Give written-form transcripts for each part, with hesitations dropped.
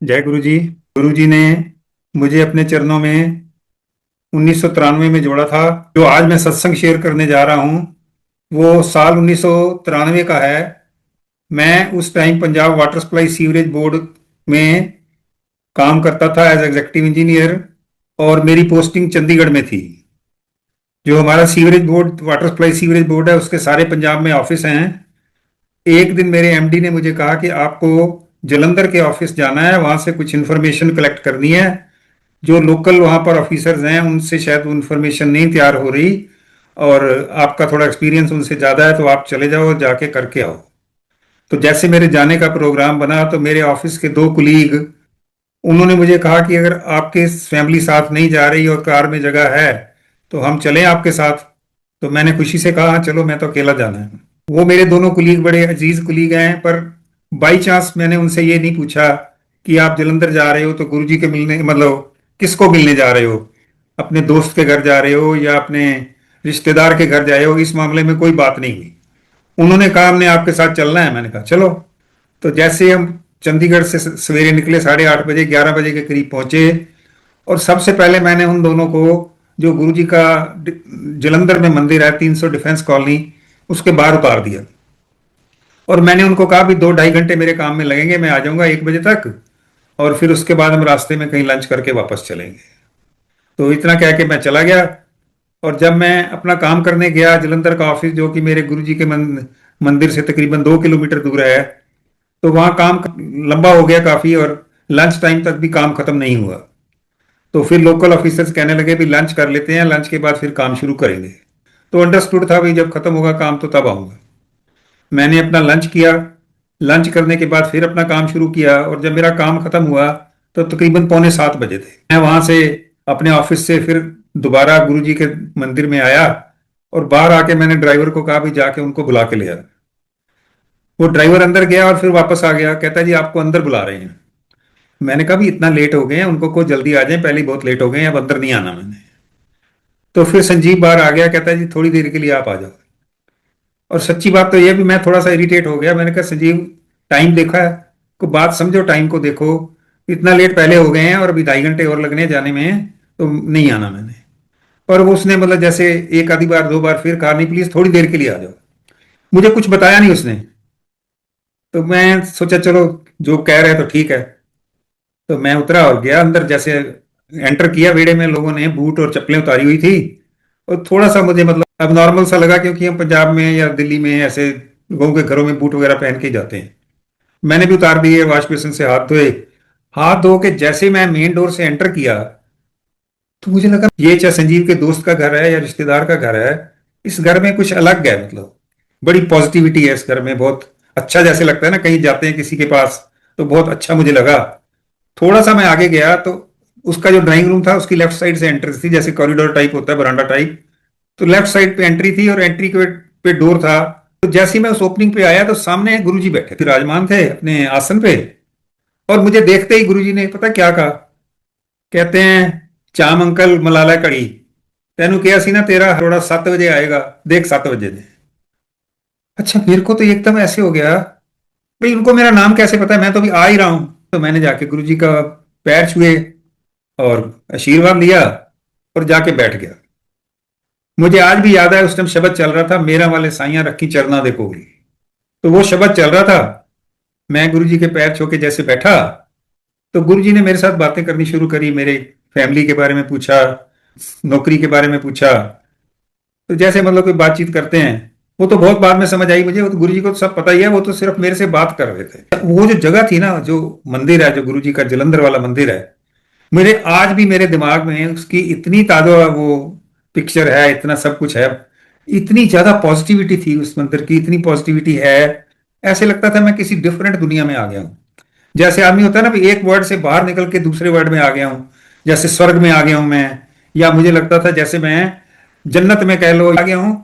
जय गुरु जी। गुरु जी ने मुझे अपने चरणों में 1993 में जोड़ा था। जो आज मैं सत्संग शेयर करने जा रहा हूँ वो साल 1993 का है। मैं उस time Punjab water supply sewerage board में काम करता था एज एग्जीक्यूटिव इंजीनियर, और मेरी पोस्टिंग चंडीगढ़ में थी। जो हमारा sewerage board, water supply sewerage board है, उसके सारे पंजाब में ऑफिस हैं। एक दिन मेरे एमडी ने मुझे कहा कि आपको जलंधर के ऑफिस जाना है, वहां से कुछ इन्फॉर्मेशन कलेक्ट करनी है। जो लोकल वहां पर ऑफिसर्स हैं उनसे शायद वो इन्फॉर्मेशन नहीं तैयार हो रही, और आपका थोड़ा एक्सपीरियंस उनसे ज़्यादा है, तो आप चले जाओ और जाके करके आओ। तो जैसे मेरे जाने का प्रोग्राम बना तो मेरे ऑफिस के दो कुलीग, उन्होंने मुझे कहा कि अगर आपके फैमिली साथ नहीं जा रही और कार में जगह है तो हम चलें आपके साथ। तो मैंने खुशी से कहा, "हाँ, चलो, मैं तो अकेला जाना है।" वो मेरे दोनों कुलीग बड़े अजीज कुलीग हैं, पर बाई चांस मैंने उनसे ये नहीं पूछा कि आप जलंधर जा रहे हो तो गुरुजी के मिलने, मतलब किसको मिलने जा रहे हो, अपने दोस्त के घर जा रहे हो या अपने रिश्तेदार के घर जा रहे हो। इस मामले में कोई बात नहीं हुई। उन्होंने कहा हमने आपके साथ चलना है। मैंने कहा चलो। तो जैसे हम चंडीगढ़ से सवेरे निकले, 8:30 बजे, 11 बजे के करीब पहुंचे। और सबसे पहले मैंने उन दोनों को, जो गुरुजी का जलंधर में मंदिर है 300 डिफेंस कॉलोनी, उसके बाहर उतार दिया। और मैंने उनको कहा भी 2-2.5 घंटे मेरे काम में लगेंगे, मैं आ जाऊंगा 1 बजे तक, और फिर उसके बाद हम रास्ते में कहीं लंच करके वापस चलेंगे। तो इतना कह के मैं चला गया। और जब मैं अपना काम करने गया जलंधर का ऑफिस, जो कि मेरे गुरुजी के मंदिर से तकरीबन 2 किलोमीटर दूर है, तो वहाँ काम लंबा हो गया काफ़ी, और लंच टाइम तक भी काम खत्म नहीं हुआ। तो फिर लोकल ऑफिसर्स कहने लगे भी लंच कर लेते हैं, लंच के बाद फिर काम शुरू करेंगे। तो अंडरस्टूड था भाई, जब खत्म होगा काम तो तब आऊँगा। मैंने अपना लंच किया। लंच करने के बाद फिर अपना काम शुरू किया, और जब मेरा काम खत्म हुआ तो तकरीबन पौने 7 बजे थे। मैं वहां से, अपने ऑफिस से, फिर दोबारा गुरुजी के मंदिर में आया। और बाहर आके मैंने ड्राइवर को कहा भी जाके उनको बुला के ले आ। वो ड्राइवर अंदर गया और फिर वापस आ गया, कहता है जी आपको अंदर बुला रहे हैं। मैंने कहा भी इतना लेट हो गए हैं, उनको को जल्दी आ जाए, पहले ही बहुत लेट हो गए हैं, अब अंदर नहीं आना मैंने। तो फिर संजीव बाहर आ गया, कहता है जी थोड़ी देर के लिए आप आ जाओ। और सच्ची बात तो यह भी मैं थोड़ा सा इरिटेट हो गया। मैंने कहा संजीव, टाइम देखा है, को बात समझो, टाइम को देखो। इतना लेट पहले हो गए हैं और अभी 2.5 घंटे और लगने जाने में, तो नहीं आना मैंने। पर वो उसने, मतलब जैसे एक आधी बार दो बार फिर कहा, नहीं प्लीज थोड़ी देर के लिए आ जाओ। मुझे कुछ बताया नहीं उसने। तो मैं सोचा चलो, जो कह रहे हैं तो ठीक है। तो मैं उतरा और गया अंदर। जैसे एंटर किया, वेड़े में लोगों ने बूट और चप्पलें उतारी हुई थी। और थोड़ा सा मुझे, मतलब अब नॉर्मल सा लगा, क्योंकि हम पंजाब में या दिल्ली में ऐसे लोगों के घरों में बूट वगैरह पहन के ही जाते हैं। मैंने भी उतार दिए, वॉश बेसिन से हाथ धोए। हाथ धो के जैसे मैं मेन डोर से एंटर किया, तो मुझे लगा ये चाहे संजीव के दोस्त का घर है या रिश्तेदार का घर है, इस घर में कुछ अलग है। मतलब बड़ी पॉजिटिविटी है इस घर में, बहुत अच्छा जैसे लगता है ना, कहीं जाते हैं किसी के पास तो बहुत अच्छा मुझे लगा। थोड़ा सा मैं आगे गया तो उसका जो ड्राइंग रूम था उसकी लेफ्ट साइड से एंट्री थी, जैसे कॉरिडोर टाइप होता है, बरांडा टाइप। तो लेफ्ट साइड पे एंट्री थी और एंट्री के पे डोर था। तो जैसे ही मैं उस ओपनिंग पे आया तो सामने गुरुजी बैठे थे, विराजमान थे अपने आसन पे। और मुझे देखते ही गुरुजी ने पता क्या कहा, कहते हैं, चाम अंकल मलाला कड़ी, तेनू किया सी ना तेरा थोड़ा 7 बजे आएगा, देख 7 बजे ने। अच्छा, मेरे को तो एकदम ऐसे हो गया, भाई उनको मेरा नाम कैसे पता है, मैं तो अभी आ ही रहा हूं। तो मैंने जाके गुरुजी का पैर छुए और आशीर्वाद लिया और जाके बैठ गया। मुझे आज भी याद है उस टाइम शब्द चल रहा था, मेरा वाले साइयां रखी चरना दे कोल। तो वो शब्द चल रहा था। मैं गुरुजी के पैर छू के जैसे बैठा, तो गुरुजी ने मेरे साथ बातें करनी शुरू करी, मेरे फैमिली के बारे में पूछा, नौकरी के बारे में पूछा। तो जैसे मतलब कोई बातचीत करते हैं, वो तो बहुत बाद में समझ आई मुझे, वो तो गुरुजी को तो सब पता ही है, वो तो सिर्फ मेरे से बात कर रहे थे। वो जो जगह थी ना, जो मंदिर है, जो गुरुजी का जलंधर वाला मंदिर है, मेरे आज भी मेरे दिमाग में उसकी इतनी ताजा वो पिक्चर है, इतना सब कुछ है। इतनी ज्यादा पॉजिटिविटी थी उस मंदिर की, इतनी पॉजिटिविटी है, ऐसे लगता था मैं किसी डिफरेंट दुनिया में आ गया हूँ। जैसे आदमी होता है ना भी, एक वर्ड से बाहर निकल के दूसरे वर्ड में आ गया हूँ, जैसे स्वर्ग में आ गया हूं मैं। या मुझे लगता था जैसे मैं जन्नत में कह लो आ गया हूं,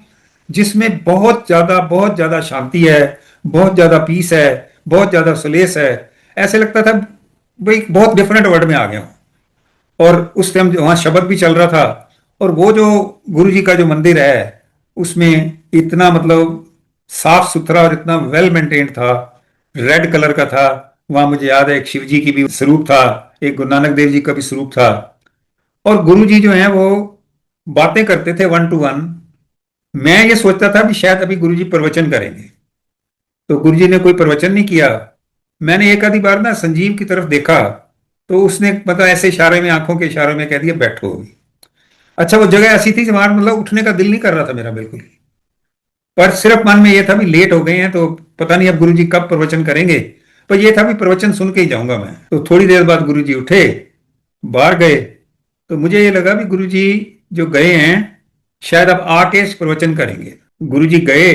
जिसमें बहुत ज्यादा शांति है, बहुत ज्यादा पीस है, बहुत ज्यादा सलेस है। ऐसे लगता था भाई बहुत डिफरेंट वर्ड में आ गया हूं। और उस टाइम वहां शब्द भी चल रहा था। और वो जो गुरु जी का जो मंदिर है, उसमें इतना मतलब साफ सुथरा और इतना वेल मेंटेन्ड था, रेड कलर का था। वहां मुझे याद है एक शिव जी की भी स्वरूप था, एक गुरु नानक देव जी का भी स्वरूप था। और गुरु जी जो हैं वो बातें करते थे वन टू वन। मैं ये सोचता था कि शायद अभी गुरु जी प्रवचन करेंगे, तो गुरु जी ने कोई प्रवचन नहीं किया। मैंने एक आधी बार ना संजीव की तरफ देखा, तो उसने मतलब ऐसे इशारे में, आंखों के इशारे में कह दिया बैठो अभी। अच्छा, वो जगह ऐसी थी जहां मतलब उठने का दिल नहीं कर रहा था मेरा बिल्कुल। पर सिर्फ मन में ये था भी लेट हो गए हैं तो पता नहीं अब गुरु जी कब प्रवचन करेंगे। पर ये था भी प्रवचन सुन के ही जाऊंगा मैं। तो थोड़ी देर बाद गुरु जी उठे, बाहर गए। तो मुझे ये लगा भी गुरु जी जो गए हैं शायद अब आके प्रवचन करेंगे। गुरु जी गए,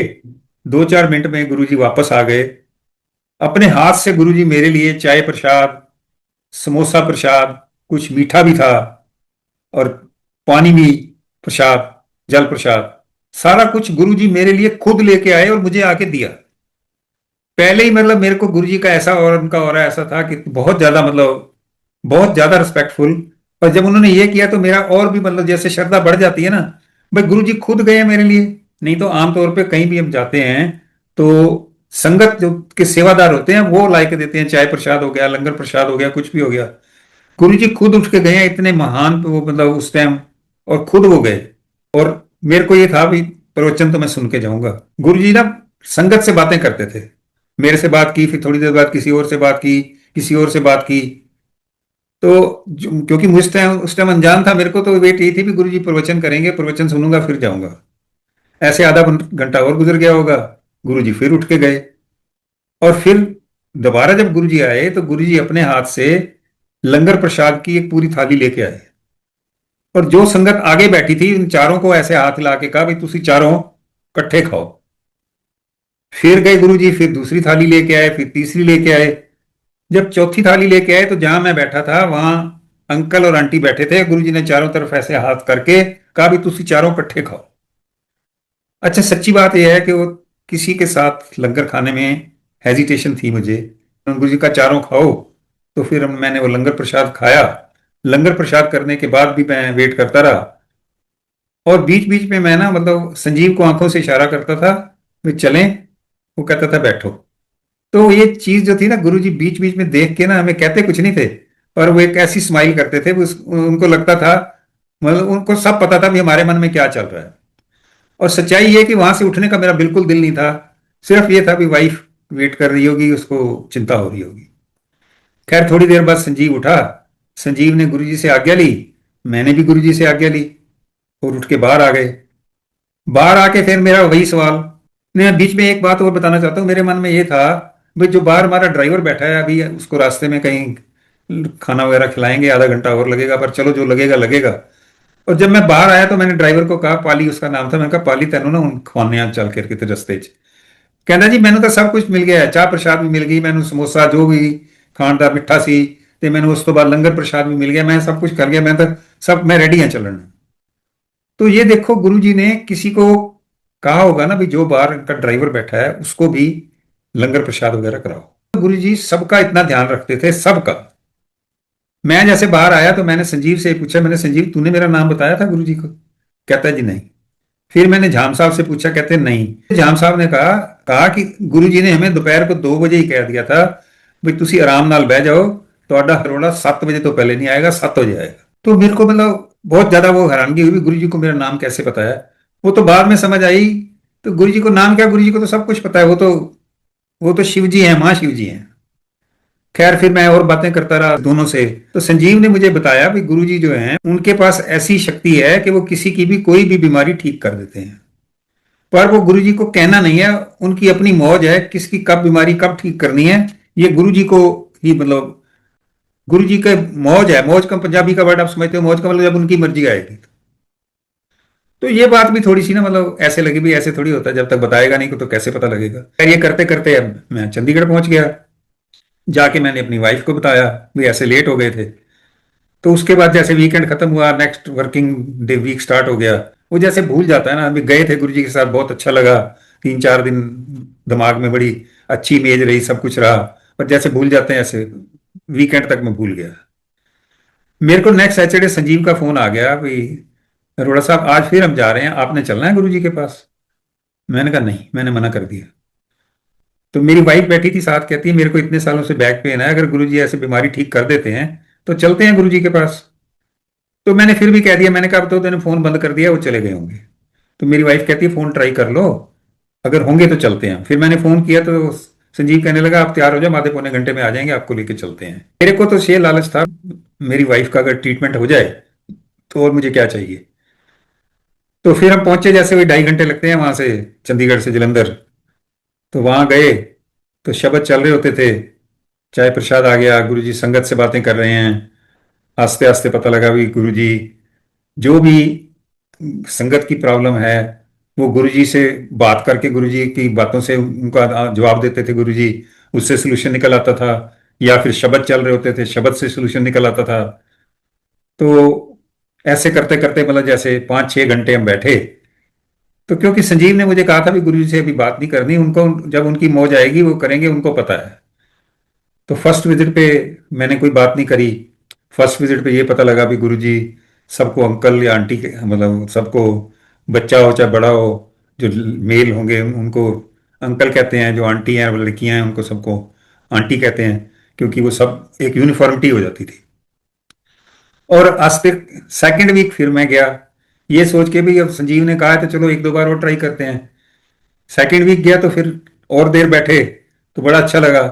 2-4 मिनट में गुरु जी वापस आ गए। अपने हाथ से गुरु जी मेरे लिए चाय प्रसाद, समोसा प्रसाद, कुछ मीठा भी था, और पानी भी प्रसाद, जल प्रसाद, सारा कुछ गुरु जी मेरे लिए खुद लेके आए और मुझे आके दिया। पहले ही मतलब मेरे को गुरु जी का ऐसा और उनका और ऐसा था कि बहुत ज्यादा मतलब बहुत ज्यादा रिस्पेक्टफुल। और जब उन्होंने ये किया तो मेरा और भी मतलब जैसे श्रद्धा बढ़ जाती है ना, भाई गुरु जी खुद गए हैं मेरे लिए। नहीं तो आमतौर पे कहीं भी हम जाते हैं तो संगत जो के सेवादार होते हैं वो ला के देते हैं, चाय प्रसाद हो गया, लंगर प्रसाद हो गया, कुछ भी हो गया। गुरु जी खुद उठ के गए हैं, इतने महान वो मतलब उस टाइम, और खुद वो गए। और मेरे को ये था भी प्रवचन तो मैं सुन के जाऊंगा। गुरु जी ना संगत से बातें करते थे, मेरे से बात की, फिर थोड़ी देर बाद किसी और से बात की, किसी और से बात की। तो क्योंकि मुझ टाइम उस टाइम अनजान था मेरे को, तो वेट यही थी भी गुरु जी प्रवचन करेंगे, प्रवचन सुनूंगा फिर जाऊंगा। ऐसे आधा घंटा और गुजर गया होगा, गुरु जी फिर उठ के गए। और फिर दोबारा जब गुरु जी आए तो गुरु जी अपने हाथ से लंगर प्रसाद की एक पूरी थाली लेके आए। और जो संगत आगे बैठी थी उन चारों को ऐसे हाथ ला के कहा भाई तुसी चारों इकट्ठे खाओ। फिर गए गुरु जी, फिर दूसरी थाली लेके आए, फिर तीसरी लेके आए। जब चौथी थाली लेके आए तो जहां मैं बैठा था वहां अंकल और आंटी बैठे थे। गुरु जी ने चारों तरफ ऐसे हाथ करके कहा भी तुसी चारों इकट्ठे खाओ। अच्छा, सच्ची बात यह है कि वो किसी के साथ लंगर खाने में हेजिटेशन थी मुझे। गुरु जी का चारों खाओ, तो फिर मैंने वो लंगर प्रसाद खाया। लंगर प्रसाद करने के बाद भी मैं वेट करता रहा। और बीच बीच में मैं ना मतलब संजीव को आंखों से इशारा करता था वे चलें, वो कहता था बैठो। तो ये चीज जो थी ना, गुरु जी बीच बीच में देख के ना हमें कहते कुछ नहीं थे, पर वो एक ऐसी स्माइल करते थे, उनको लगता था मतलब उनको सब पता था भी हमारे मन में क्या चल रहा है। और सच्चाई ये कि वहां से उठने का मेरा बिल्कुल दिल नहीं था। सिर्फ ये था भी वाइफ वेट कर रही होगी, उसको चिंता हो रही होगी। खैर थोड़ी देर बाद संजीव उठा। संजीव ने गुरुजी से आज्ञा ली, मैंने भी गुरुजी से आज्ञा ली, और उठ के बाहर आ गए। बाहर आके फिर मेरा वही सवाल। मैं बीच में एक बात और बताना चाहता हूँ, मेरे मन में ये था भाई जो बाहर हमारा ड्राइवर बैठा है अभी उसको रास्ते में कहीं खाना वगैरह खिलाएंगे, आधा घंटा और लगेगा, पर चलो जो लगेगा लगेगा। और जब मैं बाहर आया तो मैंने ड्राइवर को कहा, पाली उसका नाम था, मैंने कहा पाली तेनों ना उन खवाने आ चल करके ते रस्ते च। कहना जी मैंने तो सब कुछ मिल गया है, चाह प्रसाद भी मिल गई मैंने, समोसा जो भी खाण ਦਾ मिठा सी, ਤੇ ਮੈਨੂੰ ਉਸ ਤੋਂ ਬਾਅਦ लंगर प्रसाद भी मिल गया, मैं सब कुछ कर गया, मैं तो सब मैं रेडी हाँ चलन। तो ये देखो गुरु जी ने किसी को कहा होगा ना भी जो बाहर का ड्राइवर बैठा है उसको भी लंगर प्रसाद वगैरह कराओ। गुरु जी सबका इतना ध्यान रखते थे, सबका। मैं जैसे बाहर आया तो मैंने संजीव से पूछा, मैंने संजीव तूने मेरा नाम बताया था गुरु जी को? कहता है जी नहीं। फिर मैंने झाम साहब से पूछा, कहते नहीं। झाम साहब ने कहा कहा कि गुरु जी ने हमें दोपहर को 2 बजे ही कह दिया था भी तुसी आराम नाल बह जाओ, ਤੁਹਾਡਾ हरोड़ा 7 बजे तो पहले नहीं आएगा, 7 बजे आएगा। तो मेरे को मतलब बहुत ज्यादा वो हैरानगी हुई, गुरु जी को मेरा नाम कैसे पता है। वो तो बाद में समझ आई। तो गुरु जी को नाम क्या, गुरु जी को तो सब कुछ पता है, वो तो शिव जी हैं, मां शिव जी हैं। खैर फिर मैं और बातें करता रहा दोनों से। तो संजीव ने मुझे बताया भी गुरु जी जो हैं उनके पास ऐसी शक्ति है कि वो किसी की भी कोई भी बीमारी ठीक कर देते हैं। पर वो गुरु जी को कहना नहीं है, उनकी अपनी मौज है, किसकी कब बीमारी कब ठीक करनी है ये गुरु जी को ही मतलब गुरु जी का मौज है। मौज का पंजाबी का वर्ड आप समझते हो, मौज का मतलब जब उनकी मर्जी आएगी। तो ये बात भी थोड़ी सी ना मतलब ऐसे लगी भी ऐसे थोड़ी होता है, जब तक बताएगा नहीं तो कैसे पता लगेगा। ये करते करते अब मैं चंडीगढ़ पहुंच गया। जाके मैंने अपनी वाइफ को बताया भी ऐसे लेट हो गए थे। तो उसके बाद जैसे वीकेंड खत्म हुआ, next working day week start हो गया। वो जैसे भूल जाता है ना, अभी गए थे गुरु जी के साथ, बहुत अच्छा लगा, 3-4 दिन दिमाग में बड़ी अच्छी इमेज रही, सब कुछ रहा। पर जैसे भूल जाते हैं ऐसे वीकेंड तक मैं भूल गया। मेरे को नेक्स्ट सैटरडे संजीव का फोन आ गया भाई अरोड़ा साहब आज फिर हम जा रहे हैं, आपने चलना है गुरु जी के पास। मैंने कहा नहीं, मैंने मना कर दिया। तो मेरी वाइफ बैठी थी साथ, कहती है मेरे को इतने सालों से बैक पेन है, अगर गुरुजी ऐसे बीमारी ठीक कर देते हैं तो चलते हैं गुरुजी के पास। तो मैंने फिर भी कह दिया, मैंने कहा अब तो तेने फोन बंद कर दिया, वो चले गए होंगे। तो मेरी वाइफ कहती है फोन ट्राई कर लो, अगर होंगे तो चलते हैं। फिर मैंने फोन किया तो संजीव कहने लगा आप तैयार हो जाओ, आधे पौने घंटे में आ जाएंगे, आपको लेके चलते हैं। मेरे को तो ये लालच था, मेरी वाइफ का अगर ट्रीटमेंट हो जाए तो और मुझे क्या चाहिए। तो फिर हम पहुंचे, जैसे वही 2.5 घंटे लगते हैं वहां से, चंडीगढ़ से जलंधर। तो वहां गए तो शब्द चल रहे होते थे, चाय प्रसाद आ गया, गुरुजी संगत से बातें कर रहे हैं। आस्ते आस्ते पता लगा भी गुरुजी जो भी संगत की प्रॉब्लम है वो गुरुजी से बात करके, गुरुजी की बातों से उनका जवाब देते थे गुरुजी, उससे सोल्यूशन निकल आता था। या फिर शब्द चल रहे होते थे, शब्द से सोल्यूशन निकल आता था। तो ऐसे करते करते मतलब जैसे 5-6 घंटे हम बैठे। तो क्योंकि संजीव ने मुझे कहा था भी गुरुजी से अभी बात नहीं करनी, उनको जब उनकी मौज आएगी वो करेंगे, उनको पता है। तो फर्स्ट विजिट पे मैंने कोई बात नहीं करी। फर्स्ट विजिट पे ये पता लगा भी गुरुजी सबको अंकल या आंटी मतलब सबको, बच्चा हो चाहे बड़ा हो, जो मेल होंगे उनको अंकल कहते हैं, जो आंटी हैं लड़कियां हैं उनको सबको आंटी कहते हैं, क्योंकि वो सब एक यूनिफॉर्मिटी हो जाती थी। और आज फिर सेकेंड वीक फिर मैं गया, ये सोच के भी अब संजीव ने कहा है तो चलो एक दो बार और ट्राई करते हैं। सेकेंड वीक गया तो फिर और देर बैठे तो बड़ा अच्छा लगा।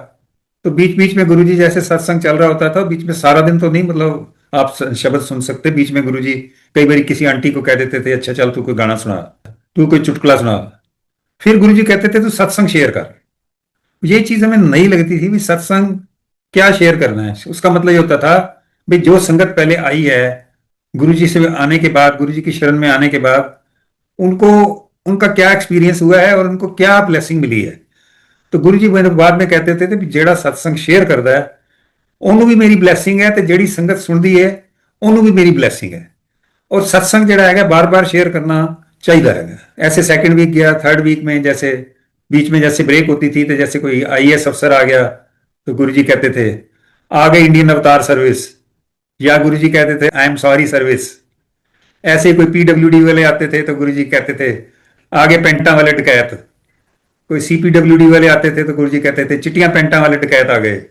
तो बीच बीच में गुरुजी जैसे सत्संग चल रहा होता था, बीच में सारा दिन तो नहीं, मतलब आप शब्द सुन सकते, बीच में गुरुजी कई बार किसी आंटी को कह देते थे अच्छा चल तू कोई गाना सुना, तू कोई चुटकुला सुना। फिर गुरुजी कहते थे तू सत्संग शेयर कर। ये चीज हमें नहीं लगती थी भी सत्संग क्या शेयर करना है। उसका मतलब ये होता था भाई जो संगत पहले आई है गुरुजी से आने के बाद, गुरुजी की शरण में आने के बाद, उनको उनका क्या एक्सपीरियंस हुआ है और उनको क्या ब्लेसिंग मिली है। तो गुरु जी मेरे बाद में कहते थे भी जेड़ा सत्संग शेयर करता है ਉਹਨੂੰ भी मेरी ब्लैसिंग है, तो जेड़ी संगत सुनती है ਉਹਨੂੰ भी मेरी ब्लैसिंग है। और सत्संग जेड़ा है बार बार शेयर करना चाहिए है। ऐसे सेकंड वीक गया, थर्ड वीक में जैसे बीच में जैसे ब्रेक होती थी, तो जैसे कोई आईएएस अफसर आ गया तो गुरु जी कहते थे आ गए इंडियन अवतार सर्विस, या गुरु जी कहते थे आई एम सॉरी सर्विस। ऐसे कोई पीडब्ल्यूडी वाले आते थे तो गुरु जी कहते थे आगे पेंटा वाले डकैत। कोई सीपीडब्ल्यूडी वाले आते थे तो गुरुजी कहते थे चिट्टियां पेंटा वाले डकैत आ गए।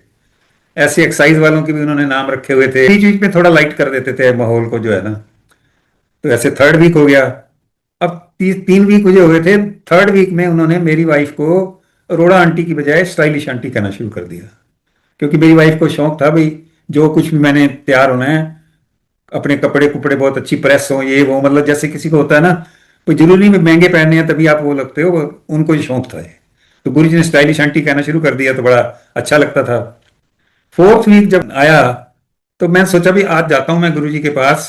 ऐसे एक्साइज वालों के भी उन्होंने नाम रखे हुए थे, बीच बीच में थोड़ा लाइट कर देते थे माहौल को जो है ना। तो ऐसे थर्ड वीक हो गया। अब 3 वीक मुझे हुए थे। थर्ड वीक में उन्होंने मेरी वाइफ को अरोड़ा आंटी की बजाय स्टाइलिश आंटी कहना शुरू कर दिया, क्योंकि मेरी वाइफ को शौक था भाई जो कुछ भी मैंने तैयार होना है, अपने कपड़े कुपड़े बहुत अच्छी प्रेस हो, ये वो, मतलब जैसे किसी को होता है ना कोई जरूरी में महंगे पहनने हैं तभी आप वो लगते हो, उनको ही शौक था ये। तो गुरु जी ने स्टाइलिश आंटी कहना शुरू कर दिया तो बड़ा अच्छा लगता था। फोर्थ वीक जब आया तो मैं सोचा भी आज जाता हूं मैं गुरु जी के पास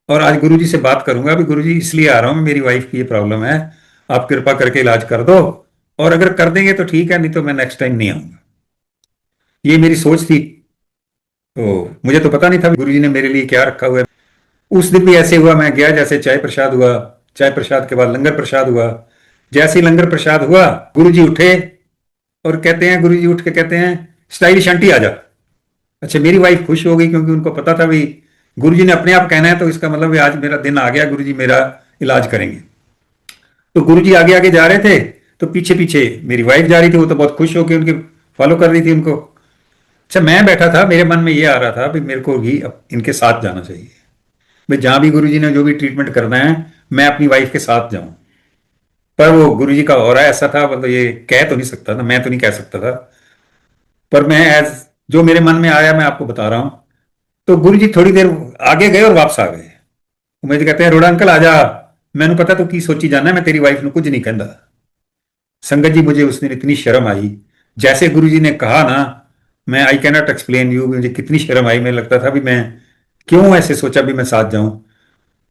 और आज गुरु जी से बात करूंगा भी गुरु जी इसलिए आ रहा हूं, मेरी वाइफ की ये प्रॉब्लम है, आप कृपा करके इलाज कर दो, और अगर कर देंगे तो ठीक है, नहीं तो मैं नेक्स्ट टाइम नहीं आऊंगा। ये मेरी सोच थी। तो मुझे तो पता नहीं था गुरु जी ने मेरे लिए क्या रखा हुआ है। उस दिन भी ऐसे हुआ, मैं गया, जैसे चाय प्रसाद हुआ, चाय प्रसाद के बाद लंगर प्रसाद हुआ। जैसे ही लंगर प्रसाद हुआ गुरु जी उठे और कहते हैं, गुरु जी उठ के कहते हैं स्टाइलिश आंटी आ जा। अच्छा, मेरी वाइफ खुश हो गई क्योंकि उनको पता था भी गुरु जी ने अपने आप कहना है, तो इसका मतलब आज मेरा दिन आ गया, गुरु जी मेरा इलाज करेंगे। तो गुरु जी आगे आगे जा रहे थे तो पीछे पीछे मेरी वाइफ जा रही थी, वो तो बहुत खुश होकर उनके फॉलो कर रही थी उनको। अच्छा, मैं बैठा था, मेरे मन में ये आ रहा था भी मेरे को भी अब इनके साथ जाना चाहिए, भाई जहां भी गुरुजी ने जो भी ट्रीटमेंट करना है मैं अपनी वाइफ के साथ जाऊं। पर वो गुरुजी का ऑरा ऐसा था, मतलब ये कह तो नहीं सकता था, मैं तो नहीं कह सकता था, पर मैं एज जो मेरे मन में आया मैं आपको बता रहा हूं। तो गुरुजी थोड़ी देर आगे गए और वापस आ गए। मुझे कहते हैं रोड़ा अंकल आ जा, मैंने पता तो की सोची जाना, मैं तेरी वाइफ ने कुछ नहीं कहता। संगत जी मुझे उस दिन इतनी शर्म आई, जैसे गुरुजी ने कहा ना, मैं I can not explain you, मुझे कितनी शर्म आई। मुझे लगता था भी मैं क्यों ऐसे सोचा भी मैं साथ जाऊं।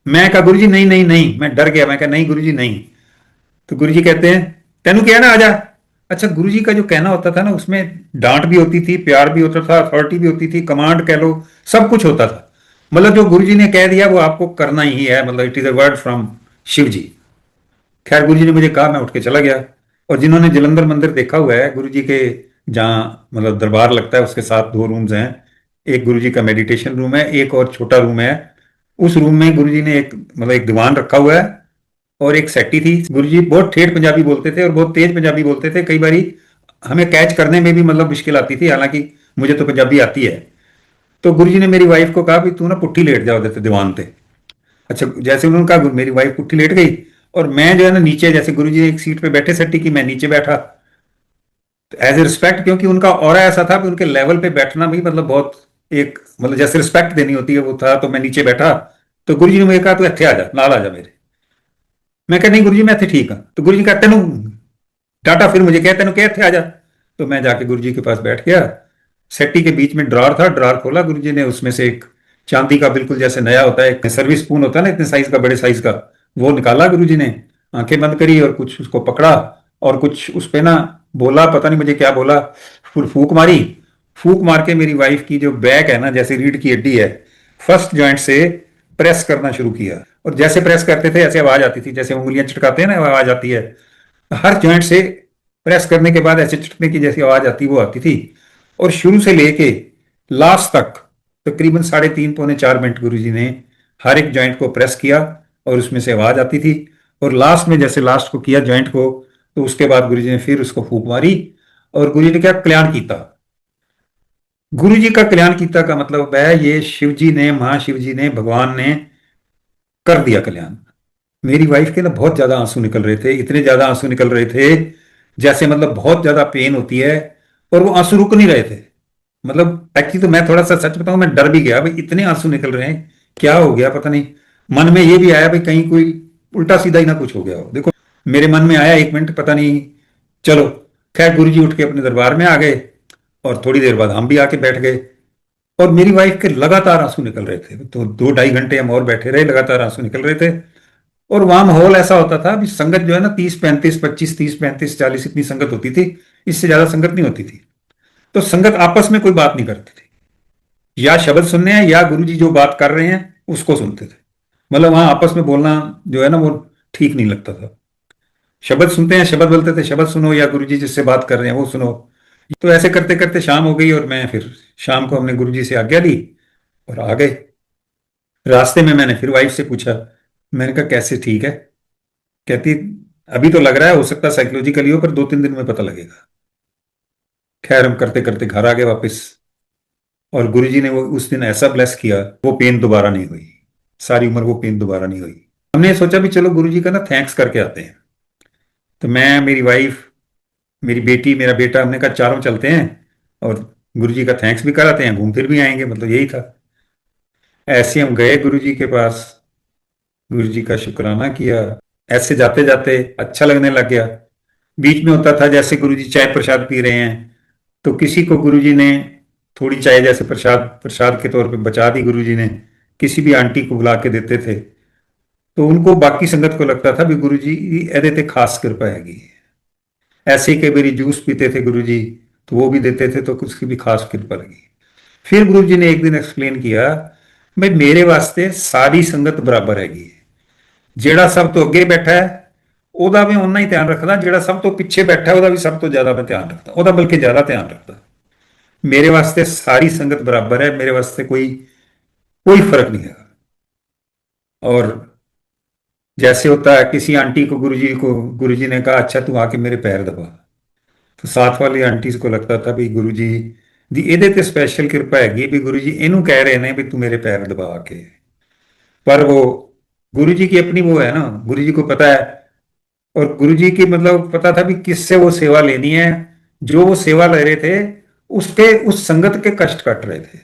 मैं कहा गुरुजी नहीं नहीं नहीं, मैं डर गया, मैं कहा नहीं गुरुजी नहीं। तो गुरुजी कहते हैं तेनू क्या ना आजा। अच्छा, गुरुजी का जो कहना होता था ना उसमें डांट भी होती थी, प्यार भी होता था, अथॉरिटी भी होती थी, कमांड कह लो, सब कुछ होता था। मतलब जो गुरुजी ने कह दिया वो आपको करना ही है, मतलब it is a word from Shiv ji. खैर गुरुजी ने मुझे कहा, मैं उठ के चला गया। और जिन्होंने जलंधर मंदिर देखा हुआ है, गुरुजी के जहाँ मतलब दरबार लगता है उसके साथ 2 रूम्स हैं। एक गुरुजी का मेडिटेशन रूम है, एक और छोटा रूम है। उस रूम में गुरुजी ने एक मतलब एक दीवान रखा हुआ है और एक सेट्टी थी। गुरुजी बहुत ठेठ पंजाबी बोलते थे और बहुत तेज पंजाबी बोलते थे, कई बारी हमें कैच करने में भी मतलब मुश्किल आती थी, हालांकि मुझे तो पंजाबी आती है। तो गुरुजी ने मेरी वाइफ को कहा भी तू ना पुट्ठी लेट जाओ देते दीवान पे। अच्छा, जैसे उन्होंने कहा मेरी वाइफ पुट्ठी लेट गई, और मैं जो है ना नीचे, जैसे गुरुजी एक सीट पे बैठे सेट्टी की, मैं नीचे बैठा एज ए रिस्पेक्ट, क्योंकि उनका ऑरा ऐसा था कि उनके लेवल पे बैठना भी मतलब बहुत एक मतलब जैसे रिस्पेक्ट देनी होती है वो था। तो मैं नीचे बैठा, तो गुरुजी ने मुझे कहा तू इत्थे आ जा, नाल आ जा मेरे। मैं कहा नहीं गुरुजी मैं इत्थे ठीक हाँ। तो गुरुजी कहा तेनू डाटा, फिर मुझे कहा तेनू क्या इत्थे आ जा। तो मैं जाके गुरुजी के पास बैठ गया। सेट्टी के बीच में ड्रॉर था, ड्रॉर खोला गुरुजी ने, उसमें से एक चांदी का बिल्कुल जैसे नया होता है एक सर्विस स्पून होता है ना इतने साइज का, बड़े साइज का, वो निकाला गुरुजी ने। आंखें बंद करी और कुछ उसको पकड़ा, और कुछ उस पे ना बोला, पता नहीं मुझे क्या बोला, फिर फूक मारी। फूक मार के मेरी वाइफ की जो बैक है ना, जैसे रीढ़ की हड्डी है, फर्स्ट जॉइंट से प्रेस करना शुरू किया। और जैसे प्रेस करते थे ऐसे आवाज आती थी, जैसे उंगलियां चिटकाते हैं ना आवाज आती है, हर जॉइंट से प्रेस करने के बाद ऐसे चिटकने की जैसी आवाज आती वो आती थी। और शुरू से लेके लास्ट तक तकरीबन 3.5 पौने 4 मिनट गुरुजी ने हर एक जॉइंट को प्रेस किया, और उसमें से आवाज आती थी। और लास्ट में जैसे लास्ट को किया जॉइंट को, तो उसके बाद गुरुजी ने फिर उसको फूक मारी, और गुरुजी ने क्या कल्याण किया। गुरुजी का कल्याण किया का मतलब है ये शिव जी ने, महाशिव जी ने, भगवान ने कर दिया कल्याण। मेरी वाइफ के ना बहुत ज्यादा आंसू निकल रहे थे, इतने ज्यादा आंसू निकल रहे थे जैसे मतलब बहुत ज्यादा पेन होती है, और वो आंसू रुक नहीं रहे थे। मतलब एक्चुअली तो मैं थोड़ा सा सच बताऊं, मैं डर भी गया भाई, इतने आंसू निकल रहे हैं, क्या हो गया पता नहीं। मन में ये भी आया भाई कहीं कोई उल्टा सीधा ही ना कुछ हो गया हो। देखो मेरे मन में आया एक मिनट पता नहीं, चलो खैर गुरुजी उठ के अपने दरबार में आ गए, और थोड़ी देर बाद हम भी आके बैठ गए। और मेरी वाइफ के लगातार आंसू निकल रहे थे, तो 2-2.5 घंटे हम और बैठे रहे, लगातार आंसू निकल रहे थे। और वहां माहौल ऐसा होता था, अभी संगत जो है ना 30-35 25 30-35 40 इतनी संगत होती थी, इससे ज्यादा संगत नहीं होती थी। तो संगत आपस में कोई बात नहीं करती थी, या शब्द सुनने हैं या गुरुजी जो बात कर रहे हैं उसको सुनते थे। मतलब वहां आपस में बोलना जो है ना वो ठीक नहीं लगता था। शब्द सुनते हैं, शब्द बोलते थे, शब्द सुनो, या गुरुजी जिससे बात कर रहे हैं वो सुनो। तो ऐसे करते करते शाम हो गई, और मैं फिर शाम को हमने गुरुजी से आज्ञा ली और आ गए। रास्ते में मैंने फिर वाइफ से पूछा, मैंने कहा कैसे ठीक है। कहती अभी तो लग रहा है, हो सकता है साइकोलॉजिकली हो, पर 2-3 दिन में पता लगेगा। खैर हम करते करते घर आ गए वापस, और गुरुजी ने वो उस दिन ऐसा ब्लेस किया, वो पेन दोबारा नहीं हुई, सारी उम्र वो पेन दोबारा नहीं हुई। हमने सोचा भी चलो गुरुजी का ना थैंक्स करके आते हैं। तो मैं, मेरी वाइफ, मेरी बेटी, मेरा बेटा, हमने कहा चारों चलते हैं और गुरुजी का थैंक्स भी कराते हैं, घूम फिर भी आएंगे, मतलब यही था। ऐसे हम गए गुरुजी के पास, गुरुजी का शुक्राना किया। ऐसे जाते जाते अच्छा लगने लग गया। बीच में होता था जैसे गुरुजी चाय प्रसाद पी रहे हैं, तो किसी को गुरुजी ने थोड़ी चाय जैसे प्रसाद प्रसाद के तौर पे बचा दी, गुरुजी ने किसी भी आंटी को बुला के देते थे। तो उनको, बाकी संगत को लगता था भी गुरुजी एदे ते खास कृपा हैगी। ऐसे ही कई बारी जूस पीते थे गुरुजी, तो वो भी देते थे, तो उसकी भी खास कृपा लगी। फिर गुरुजी ने एक दिन एक्सप्लेन किया, भाई मेरे वास्ते सारी संगत बराबर हैगी। ਜਿਹੜਾ ਸਭ ਤੋਂ ਅੱਗੇ ਬੈਠਾ ਹੈ ਉਹਦਾ ਵੀ ਓਨਾ ਹੀ ਧਿਆਨ ਰੱਖਦਾ, ਜਿਹੜਾ ਸਭ ਤੋਂ ਪਿੱਛੇ ਬੈਠਾ ਉਹਦਾ ਵੀ ਸਭ ਤੋਂ ਜ਼ਿਆਦਾ ਮੈਂ ਧਿਆਨ ਰੱਖਦਾ, ਉਹਦਾ ਬਲਕਿ ਜ਼ਿਆਦਾ ਧਿਆਨ ਰੱਖਦਾ। मेरे वास्ते सारी संगत बराबर है, मेरे वास्ते कोई कोई फर्क नहीं है। और जैसे होता है किसी आंटी को गुरुजी ने कहा अच्छा तू आके मेरे पैर दबा, तो साथ वाली आंटी को लगता था भी गुरुजी ਦੀ ਇਹਦੇ ਤੇ ਸਪੈਸ਼ਲ ਕਿਰਪਾ ਹੈਗੀ ਵੀ गुरु जी ਇਹਨੂੰ ਕਹਿ ਰਹੇ ਨੇ ਵੀ तू मेरे पैर दबा के। पर वो गुरु जी की अपनी वो है ना, गुरु जी को पता है, और गुरु जी की मतलब पता था भी किससे वो सेवा लेनी है। जो वो सेवा ले रहे थे उसके, उस संगत के कष्ट कट रहे थे।